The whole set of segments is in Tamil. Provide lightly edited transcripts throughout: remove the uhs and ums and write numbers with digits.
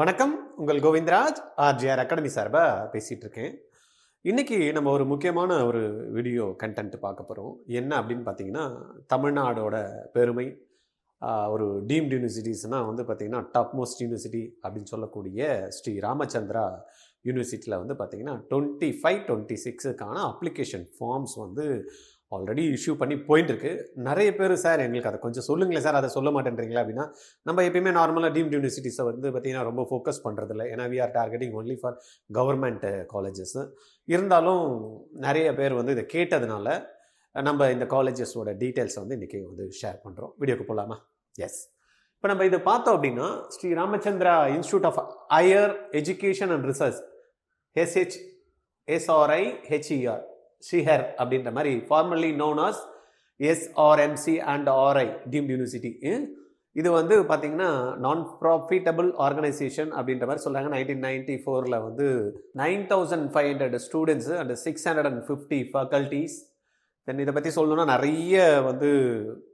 வணக்கம். உங்கள் கோவிந்தராஜ் ஆர்ஜிஆர் அகாடமி சார்பா பேசிட்டு இருக்கேன். இன்னைக்கு நம்ம ஒரு முக்கியமான ஒரு வீடியோ கண்டென்ட் பார்க்க போகிறோம். என்ன அப்படின்னு பார்த்தீங்கன்னா, தமிழ்நாடோட பெருமை, ஒரு டீம்டு யூனிவர்சிட்டிஸ்னால் வந்து பார்த்தீங்கன்னா டாப் மோஸ்ட் யூனிவர்சிட்டி அப்படின்னு சொல்லக்கூடிய ஸ்ரீ ராமச்சந்திரா யூனிவர்சிட்டியில் வந்து பார்த்தீங்கன்னா 25-26க்கான அப்ளிகேஷன் ஃபார்ம்ஸ் வந்து ஆல்ரெடி இஷ்யூ பண்ணி போயிட்டு இருக்கு. நிறைய பேர் சார் எங்களுக்கு அதை கொஞ்சம் சொல்லுங்களேன் சார், அதை சொல்ல மாட்டேன்றீங்களா அப்படின்னா, நம்ம எப்பயுமே நார்மலாக டீம்டு யூனிவர்சிட்டிஸை வந்து பார்த்தீங்கன்னா ரொம்ப ஃபோக்கஸ் பண்ணுறதில்ல. ஏன்னா we are targeting only for government colleges. இருந்தாலும் நிறைய பேர் வந்து இதை கேட்டதுனால நம்ம இந்த காலேஜஸோட டீட்டெயில்ஸை வந்து இன்றைக்கி வந்து ஷேர் பண்ணுறோம். வீடியோக்கு போகலாமா? எஸ். இப்போ நம்ம இதை பார்த்தோம் அப்படின்னா, Sri Ramachandra institute of higher education and research SHRI SRIHER அப்படின்ற மாதிரி formally known as SRMC and RI deemed university. இது வந்து பார்த்தீங்கன்னா நான் ப்ராஃபிட்டபிள் ஆர்கனைசேஷன் அப்படின்ற மாதிரி சொல்கிறாங்க. 1994 வந்து 9500 ஸ்டூடெண்ட்ஸு அண்ட் 650 ஃபேக்கல்ட்டிஸ். தென் இதை பற்றி சொல்லணும்னா நிறைய வந்து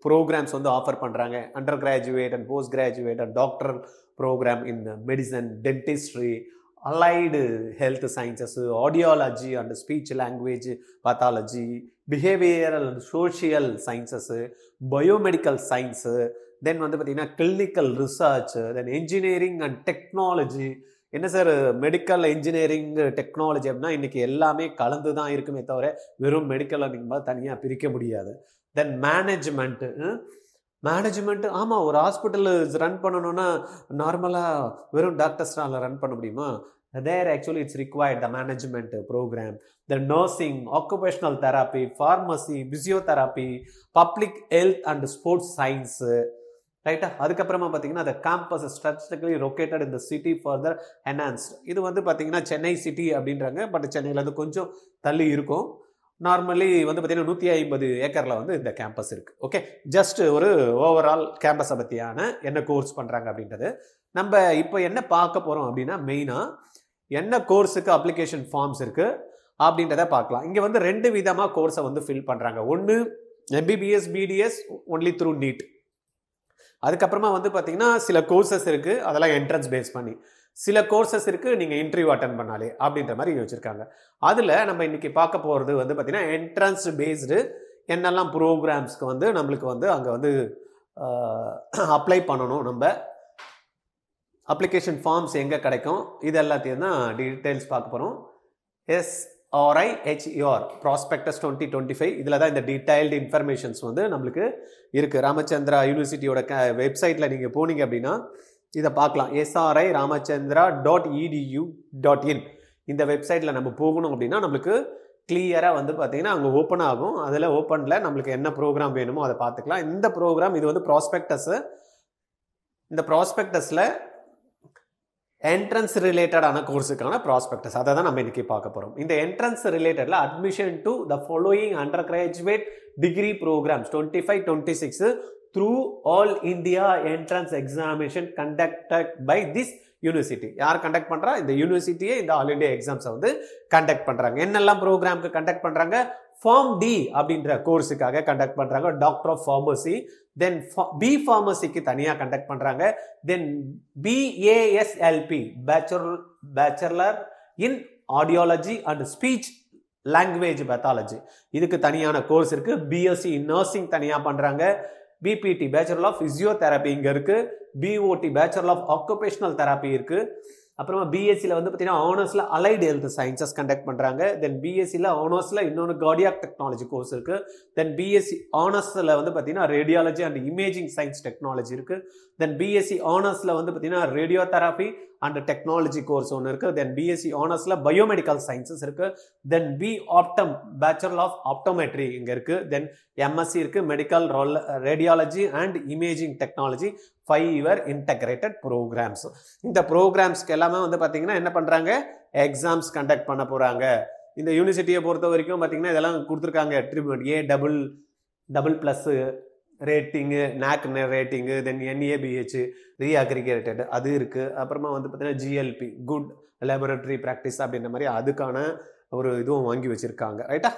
ப்ரோக்ராம்ஸ் வந்து ஆஃபர் பண்ணுறாங்க. Under graduate and post graduate and doctoral program in medicine, dentistry, allied health sciences, audiology and speech language pathology, behavioural and social sciences, biomedical science, then வந்து பார்த்திங்கன்னா clinical research, then engineering and technology. என்ன சார் மெடிக்கல் இன்ஜினியரிங் டெக்னாலஜி அப்படின்னா இன்றைக்கி எல்லாமே கலந்து தான் இருக்குமே தவிர வெறும் மெடிக்கல் அப்படிங்கும்போது தனியாக பிரிக்க முடியாது. தென் மேனேஜ்மெண்ட்டு ஆமாம், ஒரு ஹாஸ்பிட்டல் ரன் பண்ணணுன்னா நார்மலாக வெறும் டாக்டர்ஸ்னால் ரன் பண்ண முடியுமா? There actually it's required the management program, the nursing, occupational therapy, pharmacy, physiotherapy, public health and sports science. ரைட்டா? அதுக்கப்புறமா பார்த்தீங்கன்னா அந்த கேம்பஸ் ஸ்ட்ராட்டஜிக்கலி லொக்கேட்டட் இந்த சிட்டி ஃபர்தர் என்ஹான்ஸ்ட். இது வந்து பார்த்தீங்கன்னா சென்னை சிட்டி அப்படின்றாங்க. பட் சென்னையிலேருந்து கொஞ்சம் தள்ளி இருக்கும். நார்மலி வந்து பார்த்தீங்கன்னா 150 ஏக்கரில் வந்து இந்த கேம்பஸ் இருக்குது. ஓகே, ஜஸ்ட் ஒரு ஓவரால் கேம்பஸை பற்றியான என்ன கோர்ஸ் பண்ணுறாங்க அப்படின்றது நம்ம இப்போ என்ன பார்க்க போகிறோம் அப்படின்னா, மெயினாக என்ன கோர்ஸுக்கு அப்ளிகேஷன் ஃபார்ம்ஸ் இருக்குது அப்படின்றத பார்க்கலாம். இங்கே வந்து 2 விதமாக கோர்ஸை வந்து ஃபில் பண்ணுறாங்க. ஒன்று MBBS BDS only through NEET. அதுக்கப்புறமா வந்து பார்த்தீங்கன்னா சில கோர்சஸ் இருக்குது, அதெல்லாம் என்ட்ரன்ஸ் பேஸ் பண்ணி. சில கோர்சஸ் இருக்குது நீங்கள் இன்டர்வியூ அட்டன் பண்ணாலே அப்படின்ற மாதிரி வச்சுருக்காங்க. அதில் நம்ம இன்றைக்கி பார்க்க போகிறது வந்து பார்த்திங்கன்னா என்ட்ரன்ஸ் பேஸ்டு என்னெல்லாம் ப்ரோக்ராம்ஸ்க்கு வந்து நம்மளுக்கு வந்து அங்கே வந்து அப்ளை பண்ணணும், நம்ம அப்ளிகேஷன் ஃபார்ம்ஸ் எங்கே கிடைக்கும், இது எல்லாத்தையும் தான் டீட்டெயில்ஸ் பார்க்க போகிறோம். SRIHER ப்ராஸ்பெக்டஸ் 2025 இதில் தான் இந்த டீடைல்டு இன்ஃபர்மேஷன்ஸ் வந்து நம்மளுக்கு இருக்குது. ராமச்சந்திரா யூனிவர்சிட்டியோட வெப்சைட்டில் நீங்கள் போனீங்க அப்படின்னா இதை பார்க்கலாம். SRIRamachandra.edu.in இந்த வெப்சைட்டில் நம்ம போகணும் அப்படின்னா நம்மளுக்கு கிளியராக வந்து பார்த்திங்கன்னா அங்கே ஓப்பன் ஆகும். அதில் ஓப்பனில் நம்மளுக்கு என்ன ப்ரோக்ராம் வேணுமோ அதை பார்த்துக்கலாம். இந்த ப்ரோக்ராம் இது வந்து ப்ராஸ்பெக்டஸு. இந்த ப்ராஸ்பெக்டஸில் என்ட்ரன்ஸ் ரிலேட்டடான கோர்ஸுக்கான ப்ராஸ்பெக்டஸ் அதை தான் நம்ம இன்றைக்கி பார்க்க போகிறோம். இந்த என்ட்ரன்ஸ் ரிலேட்டடில் admission to the following under graduate degree programs 25-26 through all India entrance examination conducted by this university. யார் கண்டக்ட் பண்ணுறா? இந்த யூனிவர்சிட்டியே இந்த ஆல் இண்டியா எக்ஸாம்ஸை வந்து கண்டக்ட் பண்ணுறாங்க. என்னெல்லாம் ப்ரோக்ராமுக்கு கண்டக்ட் பண்ணுறாங்க? ஃபார்ம் டி அப்படின்ற கோர்ஸுக்காக கண்டக்ட் பண்ணுறாங்க, doctor of pharmacy. Then B ஃபார்மசிக்கு தனியாக கண்டக்ட் பண்ணுறாங்க. Then BASLP bachelor in audiology and speech language pathology, இதுக்கு தனியான கோர்ஸ் இருக்குது. BSc நர்சிங் தனியாக பண்ணுறாங்க. BPT பேச்சுலர் ஆஃப் ஃபிசியோதெரப்பி இங்கே இருக்குது. BOT bachelor of occupational therapy இருக்குது. அப்புறமா BScயில் வந்து பார்த்தீங்கன்னா ஆனர்ஸில் அலைடு ஹெல்த் சயின்சஸ் கண்டக்ட் பண்ணுறாங்க. தென் BScயில் ஆனர்ஸில் இன்னொன்று கார்டியாக் டெக்னாலஜி கோர்ஸ் இருக்குது. தென் BSc ஆனர்ஸில் வந்து பார்த்தீங்கன்னா radiology and imaging science technology இருக்குது. தென் BSc ஆனர்ஸில் வந்து பார்த்தீங்கன்னா ரேடியோதெராபி அண்ட் டெக்னாலஜி கோர்ஸ் ஒன்று இருக்குது. தென் BSc ஆனர்ஸில் பயோமெடிக்கல் சயின்சஸ் இருக்குது. Then optom bachelor of optometry இங்கே இருக்குது. தென் MSc இருக்குது, medical radiology and imaging technology 5 year integrated programs. இந்த ப்ரோக்ராம்ஸ்க்கு எல்லாமே வந்து பார்த்தீங்கன்னா என்ன பண்ணுறாங்க? எக்ஸாம்ஸ் கண்டக்ட் பண்ண போகிறாங்க. இந்த யூனிவர்சிட்டியை பொறுத்த வரைக்கும் பார்த்தீங்கன்னா இதெல்லாம் கொடுத்துருக்காங்க. A++ rating, NAC rating, then NABH ரீஅக்ரிகேட்டட் அது இருக்குது. அப்புறமா வந்து பார்த்தீங்கன்னா GLP குட் லேபரட்டரி ப்ராக்டிஸ் அப்படின்ற மாதிரி அதுக்கான ஒரு இதுவும் வாங்கி வச்சுருக்காங்க. ரைட்டா?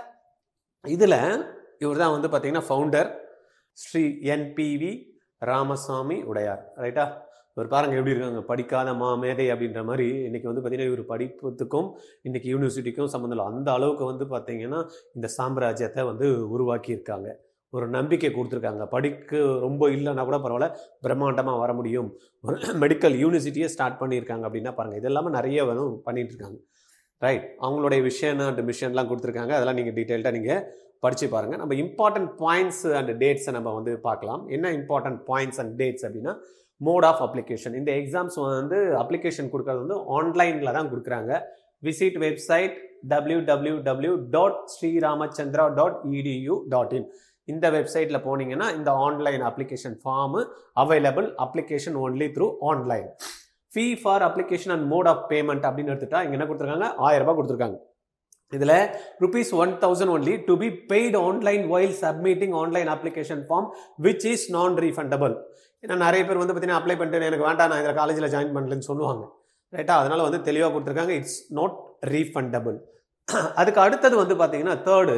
இதில் இவர் தான் வந்து பார்த்தீங்கன்னா ஃபவுண்டர் ஸ்ரீ NPV ராமசாமி உடையார். ரைட்டா? இவர் பாருங்க எப்படி இருக்காங்க, படிக்காத மேதை அப்படின்ற மாதிரி. இன்னைக்கு வந்து பார்த்தீங்கன்னா இவர் படிப்புக்கும் இன்னைக்கு யூனிவர்சிட்டிக்கும் சம்மந்தம் இல்லை. அந்த அளவுக்கு வந்து பார்த்தீங்கன்னா இந்த சாம்ராஜ்யத்தை வந்து உருவாக்கியிருக்காங்க. ஒரு நம்பிக்கை கொடுத்துருக்காங்க. படிக்க ரொம்ப இல்லைன்னா கூட பரவாயில்ல, பிரம்மாண்டமாக வர முடியும். ஒரு மெடிக்கல் யூனிவர்சிட்டியே ஸ்டார்ட் பண்ணியிருக்காங்க அப்படின்னா பாருங்கள். இது எல்லாமே நிறைய பண்ணிட்டு இருக்காங்க. ரைட், அவங்களுடைய விஷன் அண்ட் மிஷன்லாம் கொடுத்துருக்காங்க. அதெல்லாம் நீங்கள் டீட்டெயில்டாக நீங்கள் படித்து பாருங்கள். நம்ம இம்பார்ட்டன்ட் பாயிண்ட்ஸ் அண்ட் டேட்ஸை நம்ம வந்து பார்க்கலாம். என்ன இம்பார்ட்டன்ட் பாயிண்ட்ஸ் அண்ட் டேட்ஸ் அப்படின்னா, மோட் ஆஃப் அப்ளிகேஷன். இந்த எக்ஸாம்ஸ் வந்து அப்ளிகேஷன் கொடுக்கறது வந்து ஆன்லைனில் தான் கொடுக்குறாங்க. Visit website www.sriramachandra.edu.in. இந்த வெப்சைட்டில் போனீங்கன்னா இந்த online application form available. Application only through online. Fee for application and mode of payment அப்படின்னு எடுத்துட்டா இங்கே என்ன கொடுத்துருக்காங்க, 1000 ரூபாய் கொடுத்துருக்காங்க. இதில் ₹1000 only to be paid online while submitting online application form which is non refundable. ஏன்னா நிறைய பேர் வந்து பார்த்தீங்கன்னா அப்ளை பண்ணிட்டு எனக்கு வேண்டாம், நான் இதில் காலேஜில் ஜாயின் பண்ணலன்னு சொல்லுவாங்க. ரைட்டா, அதனால் வந்து தெளிவாக கொடுத்துருக்காங்க, இட்ஸ் நாட் ரீஃபண்டபிள். அதுக்கு அடுத்தது வந்து பார்த்தீங்கன்னா third,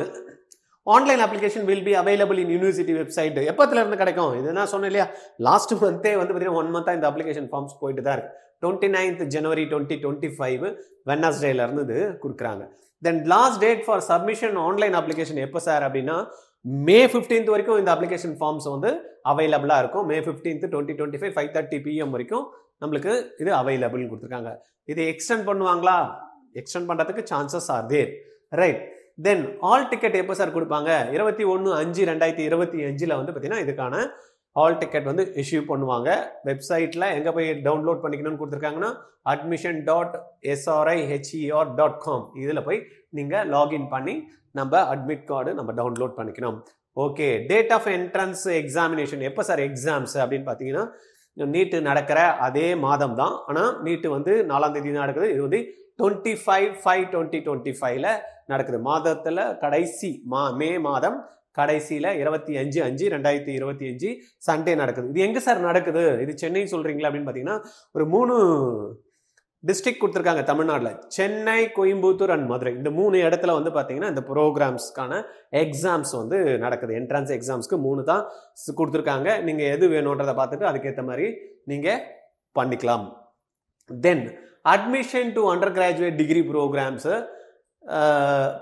online application will be available in university website. எப்போத்துலேருந்து கிடைக்கும்? இது நான் சொன்னேன் இல்லையா, லாஸ்ட் மந்தே வந்து பார்த்தீங்கன்னா 1 மந்த்தாக இந்த அப்ளிகேஷன் ஃபார்ம்ஸ் போயிட்டு தான் இருக்கு. 29th January 2025 வெட்னஸ்டேலேருந்து இது கொடுக்குறாங்க. Then last date for submission online application எப்போ சார் அப்படின்னா, May 15th வரைக்கும் இந்த அப்ளிகேஷன் ஃபார்ம்ஸ் வந்து அவைலபிளாக இருக்கும். May 15th 2025 5:30 PM வரைக்கும் நம்மளுக்கு இது அவைலபிள்னு கொடுத்துருக்காங்க. இது எக்ஸ்டெண்ட் பண்ணுவாங்களா? எக்ஸ்டெண்ட் பண்ணுறதுக்கு chances are there. Right, then hall ticket எப்போ சார் கொடுப்பாங்க? 21/5/2025 வந்து பார்த்தீங்கன்னா இதுக்கான ஆல் டிக்கெட் வந்து இஷ்யூ பண்ணுவாங்க. வெப்சைட்டில் எங்கே போய் டவுன்லோட் பண்ணிக்கணும்னு கொடுத்துருக்காங்கன்னா admission.sriher.com. இதில் போய் நீங்கள் லாகின் பண்ணி நம்ம அட்மிட் கார்டு நம்ம டவுன்லோட் பண்ணிக்கணும். Okay, date of entrance examination எப்போ சார் எக்ஸாம்ஸ் அப்படின்னு பார்த்தீங்கன்னா, நீட்டு நடக்கிற அதே மாதம் தான். ஆனால் நீட்டு வந்து 4ஆம் தேதி நடக்குது. இது வந்து 25/5/2025 நடக்குது. மாதத்தில் கடைசி மே மாதம் கடைசியில் 25/5/2025 சண்டே நடக்குது. இது எங்கே சார் நடக்குது? இது சென்னை சொல்கிறீங்களா அப்படின்னு பார்த்தீங்கன்னா, ஒரு 3 டிஸ்ட்ரிக்ட் கொடுத்துருக்காங்க தமிழ்நாட்டில். சென்னை, கோயம்புத்தூர் அண்ட் மதுரை. இந்த 3 இடத்துல வந்து பார்த்தீங்கன்னா இந்த ப்ரோக்ராம்ஸ்க்கான எக்ஸாம்ஸ் வந்து நடக்குது. என்ட்ரன்ஸ் எக்ஸாம்ஸ்க்கு 3 தான் கொடுத்துருக்காங்க. நீங்கள் எது வேணுன்றதை பார்த்துட்டு அதுக்கேற்ற மாதிரி நீங்கள் பண்ணிக்கலாம். Then admission to under graduate degree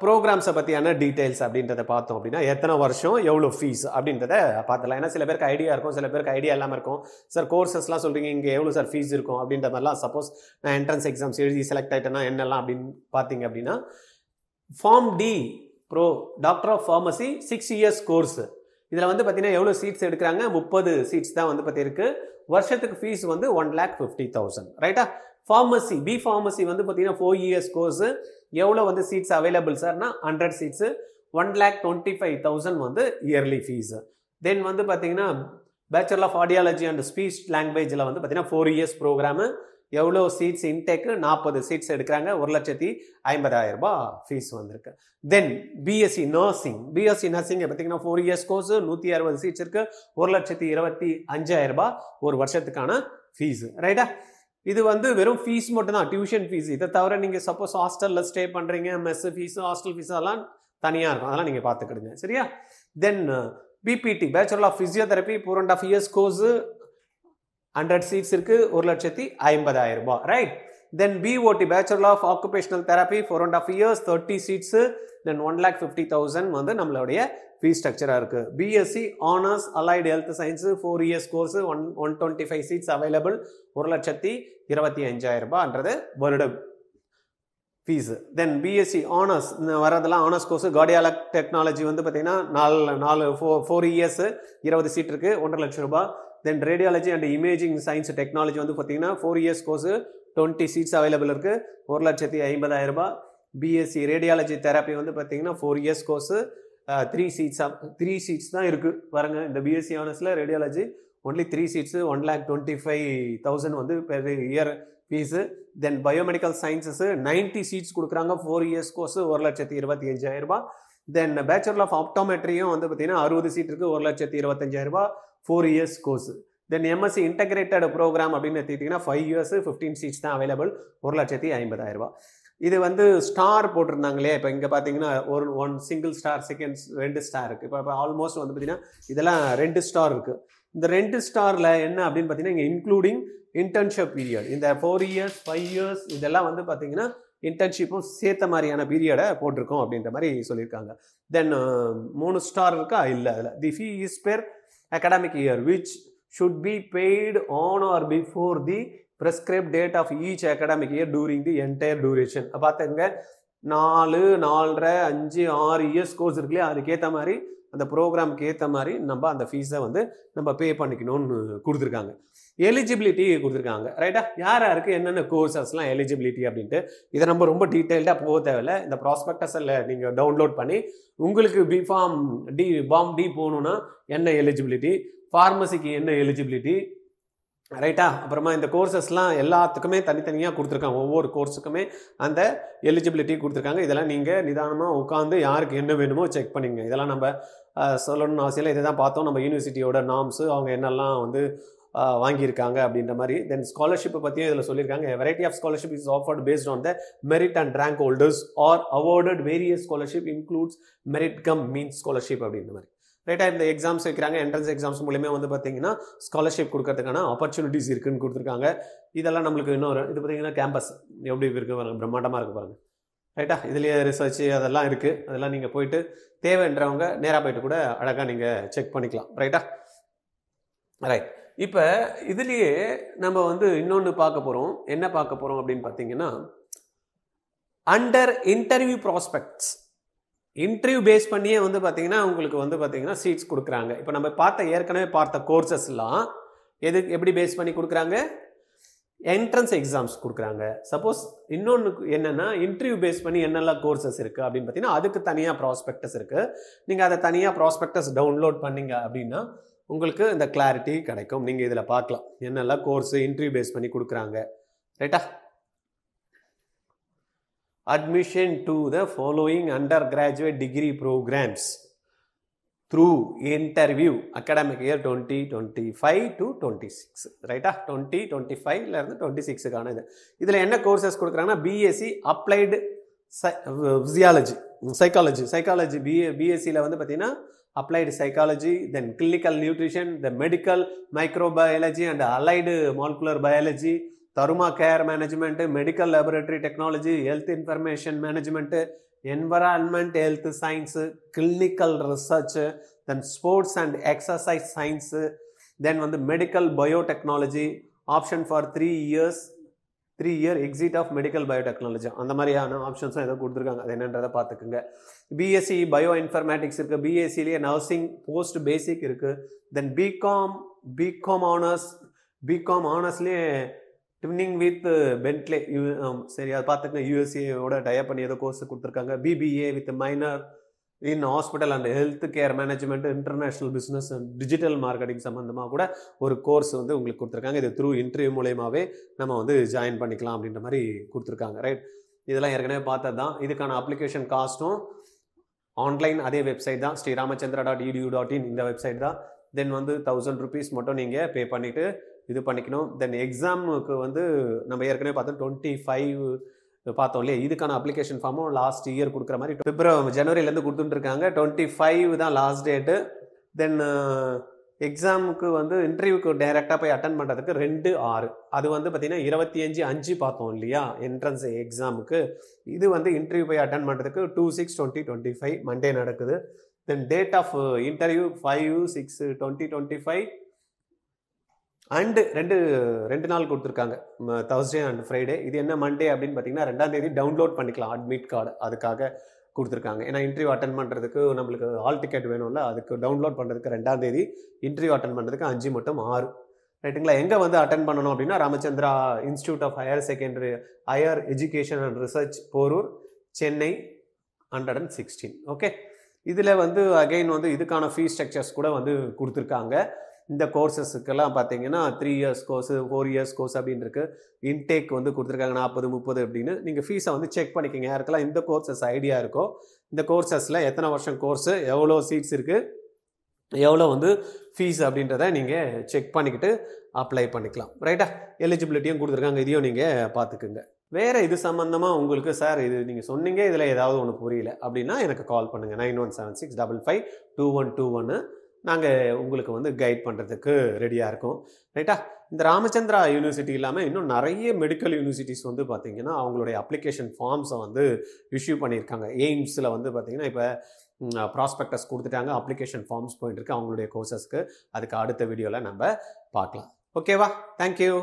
ப்ரோக்ராம்ஸை பற்றியான டீட்டெயில்ஸ் அப்படின்றத பார்த்தோம் அப்படின்னா, எத்தனை வருஷம், எவ்வளோ ஃபீஸ் அப்படின்றத பார்த்துலாம். ஏன்னா சில பேருக்கு ஐடியா இருக்கும், சில பேருக்கு ஐடியா இல்லாமல் இருக்கும். சார் கோர்சஸ்லாம் சொல்கிறீங்க, இங்கே எவ்வளோ சார் ஃபீஸ் இருக்கும் அப்படின்ற மாதிரிலாம். சப்போஸ் நான் என்ட்ரன்ஸ் எக்ஸாம்ஸ் எழுதி செலக்ட் ஆகிட்டேன்னா என்னெல்லாம் அப்படின்னு பார்த்தீங்க அப்படின்னா, Pharm D doctor of pharmacy 6 years course. இதில் வந்து பார்த்தீங்கன்னா எவ்வளோ சீட்ஸ் எடுக்கிறாங்க? 30 சீட்ஸ் தான் வந்து பார்த்திருக்கு. வருஷத்துக்கு ஃபீஸ் வந்து 1,50,000. ரைட்டா? ஃபார்மசி பி ஃபார்மசி வந்து பார்த்தீங்கன்னா 4 years கோர்ஸு. எவ்வளோ வந்து சீட்ஸ் அவைலபிள் சார்னா 100 சீட்ஸு, 1,25,000 வந்து இயர்லி ஃபீஸு. தென் வந்து பார்த்தீங்கன்னா bachelor of audiology and speech லாங்குவேஜில் வந்து பார்த்தீங்கன்னா 4 years ப்ரோக்ராமு. எவ்வளோ சீட்ஸ் இன்டேக்கு? 40 சீட்ஸ் எடுக்கிறாங்க. 1,50,000 ரூபாய் ஃபீஸ் வந்திருக்கு. தென் பிஎஸ்சி நர்சிங் பார்த்தீங்கன்னா 4 years கோர்ஸு, 160 சீட்ஸ் இருக்குது, 1,25,000 ரூபாய் ஒரு வருஷத்துக்கான ஃபீஸு. ரைட்டா? இது வந்து வெறும் ஃபீஸ் மட்டும் தான், டியூஷன் ஃபீஸ். இதை தவிர நீங்கள் சப்போஸ் ஹாஸ்டலில் ஸ்டே பண்ணுறீங்க, மெஸ் ஃபீஸு, ஹாஸ்டல் ஃபீஸ் அதெல்லாம் தனியாக இருக்கும். அதெல்லாம் நீங்கள் பார்த்துக்கிடுங்க. சரியா? Then BPT bachelor of physiotherapy 4.5 years course, 100 seats இருக்குது, 1,50,000 ரூபாய். Right? Then BOT bachelor of occupational therapy 4.5 years, 30 seats, then 1,50,000 வந்து நம்மளுடைய ஃபீஸ் ஸ்ட்ரக்சராக இருக்குது. BSc honours allied health science 4 years course, 125 seats available, 1,25,000 ரூபாய்ன்றது வருடம் ஃபீஸு. தென் பிஎஸ்சி ஆனர்ஸ் வரதெல்லாம் ஆனர்ஸ் கோர்ஸு. கார்டியாலக் டெக்னாலஜி வந்து பார்த்தீங்கன்னா 4 years 20 சீட் இருக்குது, 1,50,000 ரூபாய். Then radiology and imaging science technology வந்து பார்த்தீங்கன்னா 4 years கோர்ஸு, 20 சீட்ஸ் அவைலபிள் இருக்குது, 1,50,000 ரூபாய். பிஎஸ்சி ரேடியாலஜி தெரப்பி வந்து பார்த்தீங்கன்னா 4 years கோர்ஸு, 3 சீட்ஸ் தான் இருக்குது பாருங்க. இந்த பிஎஸ்சி ஆனர்ஸில் ரேடியாலஜி ஒன்லி 3 சீட்ஸு, 1,25,000 வந்து பெர் இயர் ஃபீஸு. தென் பயோமெடிக்கல் சயின்ஸஸு 90 சீட்ஸ் கொடுக்குறாங்க, 4 years கோர்ஸு, 1,25,000 ரூபாய். தென் பேச்சுலர் ஆஃப் ஆப்டோமெட்ரியும் வந்து பார்த்தீங்கன்னா 60 சீட் இருக்குது, 1,25,000 ரூபாய், 4 years course. Then MSc integrated program அப்படின்னு எடுத்துக்கிட்டிங்கன்னா 5 years 15 சீட்ஸ் தான் அவைலபிள், 1,50,000 ரூபாய். இது வந்து ஸ்டார் போட்டிருந்தாங்க இல்லையா? இப்போ இங்கே பார்த்தீங்கன்னா ஒன் சிங்கிள் ஸ்டார், 2 ஸ்டார் இருக்குது. இப்போ ஆல்மோஸ்ட் வந்து பார்த்தீங்கன்னா இதெல்லாம் 2 ஸ்டார் இருக்குது. இந்த 2 ஸ்டாரில் என்ன அப்படின்னு பார்த்தீங்கன்னா இங்கே இன்க்ளூடிங் இன்டர்ன்ஷிப் பீரியட், இந்த 4 இயர்ஸ் 5 இயர்ஸ் இதெல்லாம் வந்து பார்த்தீங்கன்னா இன்டர்ன்ஷிப்பும் சேர்த்த மாதிரியான பீரியடை போட்டிருக்கோம் அப்படின்ற மாதிரி சொல்லியிருக்காங்க. தென் 3 ஸ்டார் இருக்கா இல்லை அதில் the fee is per academic year which should be paid on or before the prescribed date of each academic year during the entire duration. பார்த்துங்க 4 4.5 5 6 இயர்ஸ் கோர்ஸ் இருக்குல்லையா, அதுக்கேற்ற மாதிரி அந்த ப்ரோக்ராமுக்கு ஏற்ற மாதிரி நம்ம அந்த ஃபீஸை வந்து நம்ம பே பண்ணிக்கணும்னு கொடுத்துருக்காங்க. எலிஜிபிலிட்டி கொடுத்துருக்காங்க ரைட்டா, யார் யாருக்கு என்னென்ன கோர்சஸ்லாம் எலிஜிபிலிட்டி அப்படின்ட்டு இதை நம்ம ரொம்ப டீட்டெயில்டாக போக தேவையில்லை. இந்த ப்ராஸ்பெக்டஸில் நீங்கள் டவுன்லோட் பண்ணி உங்களுக்கு பிஃபார்ம் டி போகணுன்னா என்ன எலிஜிபிலிட்டி, ஃபார்மசிக்கு என்ன எலிஜிபிலிட்டி ரைட்டா, அப்புறமா இந்த கோர்சஸ்லாம் எல்லாத்துக்குமே தனித்தனியாக கொடுத்துருக்காங்க. ஒவ்வொரு கோர்ஸுக்குமே அந்த எலிஜிபிலிட்டி கொடுத்துருக்காங்க. இதெல்லாம் நீங்கள் நிதானமாக உட்காந்து யாருக்கு என்ன வேணுமோ செக் பண்ணிங்க. இதெல்லாம் நம்ம சொல்லணும்னு அவசியம் இல்லை, இதை தான் பார்த்தோம் நம்ம யூனிவர்சிட்டியோட நார்ம்ஸு அவங்க என்னெல்லாம் வந்து வாங்கியிருக்காங்க அப்படின்ற மாதிரி. தென் ஸ்காலர்ஷிப்பை பற்றியும் இதில் சொல்லியிருக்காங்க. Variety of scholarship is offered based on the merit and rank holders are awarded various scholarship includes merit cum means scholarship அப்படின்ற மாதிரி ரைட்டாக. இந்த எக்ஸாம்ஸ் வைக்கிறாங்க, என்ட்ரன்ஸ் எக்ஸாம்ஸ் மூலியமாக வந்து பார்த்தீங்கன்னா ஸ்காலர்ஷிப் கொடுக்கறதுக்கான ஆப்பர்ச்சுனிட்டிஸ் இருக்குன்னு கொடுத்துருக்காங்க. இதெல்லாம் நம்மளுக்கு இன்னொரு இது பார்த்தீங்கன்னா கேம்பஸ் எப்படி இருக்குது பாருங்க, பிரம்மாண்டமாக இருக்குது பாருங்க ரைட்டா. இதுலேயே ரிசர்ச் அதெல்லாம் இருக்குது, அதெல்லாம் நீங்கள் போயிட்டு தேவைன்றவங்க நேராக போயிட்டு கூட அழகாக நீங்கள் செக் பண்ணிக்கலாம் ரைட்டா. ரைட், இப்போ இதுலேயே நம்ம வந்து இன்னொன்று பார்க்க போகிறோம். என்ன பார்க்க போகிறோம் அப்படின்னு பார்த்தீங்கன்னா under interview prospects. Interview base பண்ணியே வந்து பார்த்தீங்கன்னா உங்களுக்கு வந்து பார்த்தீங்கன்னா சீட்ஸ் கொடுக்குறாங்க. இப்போ நம்ம ஏற்கனவே பார்த்த கோர்சஸ்லாம் எப்படி பேஸ் பண்ணி கொடுக்குறாங்க, என்ட்ரன்ஸ் எக்ஸாம்ஸ் கொடுக்குறாங்க. சப்போஸ் இன்னொன்று என்னென்னா இன்டர்வியூ பேஸ் பண்ணி என்னெல்லாம் கோர்சஸ் இருக்குது அப்படின்னு பார்த்தீங்கன்னா அதுக்கு தனியாக ப்ராஸ்பெக்டஸ் இருக்குது. நீங்கள் அதை தனியாக ப்ராஸ்பெக்டஸ் டவுன்லோட் பண்ணிங்க அப்படின்னா உங்களுக்கு இந்த கிளாரிட்டி கிடைக்கும். நீங்கள் இதில் பார்க்கலாம் என்னெல்லாம் கோர்ஸு இன்டர்வியூ பேஸ் பண்ணி கொடுக்குறாங்க ரைட்டா. Admission to the following under graduate degree programs through interview academic year 2025 to 26 ரைட்டா. 2025லேருந்து 26க்கான இது. இதில் என்ன கோர்சஸ் கொடுக்குறாங்கன்னா பிஎஸ்சி அப்ளைடு சைக்காலஜி பிஎஸ்சியில் வந்து பார்த்தீங்கன்னா applied psychology, then clinical nutrition, the medical microbiology and allied molecular biology, Taruma care management, medical laboratory technology, health information management, environment health science, clinical research, then sports and exercise science, then on the medical biotechnology, option for 3-year exit of medical biotechnology. அந்த மாதிரியான ஆப்ஷன்ஸும் ஏதோ கொடுத்துருக்காங்க, அது என்னன்றதை பார்த்துக்குங்க. பிஎஸ்சி பயோ இன்ஃபர்மேட்டிக்ஸ் இருக்குது, பிஎஸ்சிலேயே நர்சிங் போஸ்ட் பேசிக் இருக்குது. தென் பிகாம் ஆனர்ஸ்லேயே ட்வின்னிங் வித் பென்ட்லே சரி அதை பார்த்துக்கங்க. யூஎஸ்ஏயோட டைப் பண்ணி ஏதோ கோர்ஸ் கொடுத்துருக்காங்க. BBA with minor in hospital and health care management, international business and digital marketing சம்மந்தமாக கூட ஒரு கோர்ஸ் வந்து உங்களுக்கு கொடுத்துருக்காங்க. இது த்ரூ இன்டர்வியூ மூலயமாவே நம்ம வந்து ஜாயின் பண்ணிக்கலாம் அப்படின்ற மாதிரி கொடுத்துருக்காங்க ரைட். இதெல்லாம் ஏற்கனவே பார்த்தது தான். இதுக்கான அப்ளிகேஷன் காஸ்ட்டும் ஆன்லைன் அதே வெப்சைட் தான், sriramachandra.edu.in இந்த வெப்சைட் தான். தென் வந்து 1000 rupees மட்டும் நீங்கள் பே பண்ணிவிட்டு இது பண்ணிக்கணும். தென் எக்ஸாமுக்கு வந்து நம்ம ஏற்கனவே பார்த்தோம் 25 பார்த்தோம் இல்லையா, இதுக்கான அப்ளிகேஷன் ஃபார்மும் லாஸ்ட் இயர் கொடுக்குற மாதிரி ஜனவரியிலேருந்து கொடுத்துட்டுருக்காங்க. 25 தான் லாஸ்ட் டேட்டு. தென் எக்ஸாமுக்கு வந்து இன்டர்வியூக்கு டைரெக்டாக போய் அட்டன் பண்ணுறதுக்கு 2/6 அது வந்து பார்த்திங்கன்னா 25/5 பார்த்தோம் இல்லையா என்ட்ரன்ஸ் எக்ஸாமுக்கு. இது வந்து இன்டர்வியூ போய் அட்டன் பண்ணுறதுக்கு 2/6/2025 மண்டே நடக்குது. Then date of interview 5/6/2025 and ரெண்டு நாள் கொடுத்துருக்காங்க, Thursday அண்ட் ஃப்ரைடே. இது என்ன மண்டே அப்படின்னு பார்த்தீங்கன்னா 2ஆம் தேதி டவுன்லோட் பண்ணிக்கலாம் அட்மிட் கார்டு, அதுக்காக கொடுத்துருக்காங்க. ஏன்னா இன்டர்வியூ அட்டன் பண்ணுறதுக்கு நம்மளுக்கு ஹால் டிக்கெட் வேணும்ல, அதுக்கு டவுன்லோட் பண்ணுறதுக்கு 2ஆம் தேதி, இன்டர்வியூ அட்டன் பண்ணுறதுக்கு 5 மற்றும் 6 ரைட்டுங்களா. எங்கே வந்து அட்டன் பண்ணணும் அப்படின்னா Ramachandra institute of higher education and research, Porur, Chennai 116. Okay, இதில் வந்து அகெயின் வந்து இதுக்கான ஃபீஸ் ஸ்ட்ரக்சர்ஸ் கூட வந்து கொடுத்துருக்காங்க. இந்த கோர்சஸுக்கெல்லாம் பார்த்தீங்கன்னா 3 இயர்ஸ் கோர்ஸ் 4 இயர்ஸ் கோர்ஸ் அப்படின்னு இருக்குது. இன்டேக் வந்து கொடுத்துருக்காங்க 40-30 அப்படின்னு. நீங்கள் ஃபீஸை வந்து செக் பண்ணிக்கோங்க. யாருக்கெல்லாம் இந்த கோர்சஸ் ஐடியா இருக்கோ, இந்த கோர்சஸில் எத்தனை வருஷம் கோர்ஸு, எவ்வளோ சீட்ஸ் இருக்குது, எவ்வளோ வந்து ஃபீஸ் அப்படின்றத நீங்கள் செக் பண்ணிக்கிட்டு அப்ளை பண்ணிக்கலாம் ரைட்டா. எலிஜிபிலிட்டியும் கொடுத்துருக்காங்க, இதையும் நீங்கள் பார்த்துக்குங்க. வேறு இது சம்மந்தமாக உங்களுக்கு சார் இது நீங்கள் சொன்னீங்க இதில் ஏதாவது ஒன்று புரியல அப்படின்னா எனக்கு கால் பண்ணுங்கள் 9176552121. நாங்கள் உங்களுக்கு வந்து கைட் பண்ணுறதுக்கு ரெடியாக இருக்கோம். ரைட்டா? இந்த ராமச்சந்திரா யூனிவர்சிட்டி இல்லாமல் இன்னும் நிறைய மெடிக்கல் யூனிவர்சிட்டிஸ் வந்து பார்த்திங்கன்னா அவங்களுடைய அப்ளிகேஷன் ஃபார்ம்ஸை வந்து இஷ்யூ பண்ணியிருக்காங்க. எய்ம்ஸில் வந்து பார்த்திங்கன்னா இப்போ ப்ராஸ்பெக்டஸ் கொடுத்துட்டாங்க, அப்ளிகேஷன் ஃபார்ம்ஸ் போயிட்டுருக்கு அவங்களுடைய கோர்சஸ்க்கு. அதுக்கு அடுத்த வீடியோவில் நம்ம பார்க்கலாம். ஓகேவா? தேங்க்யூ.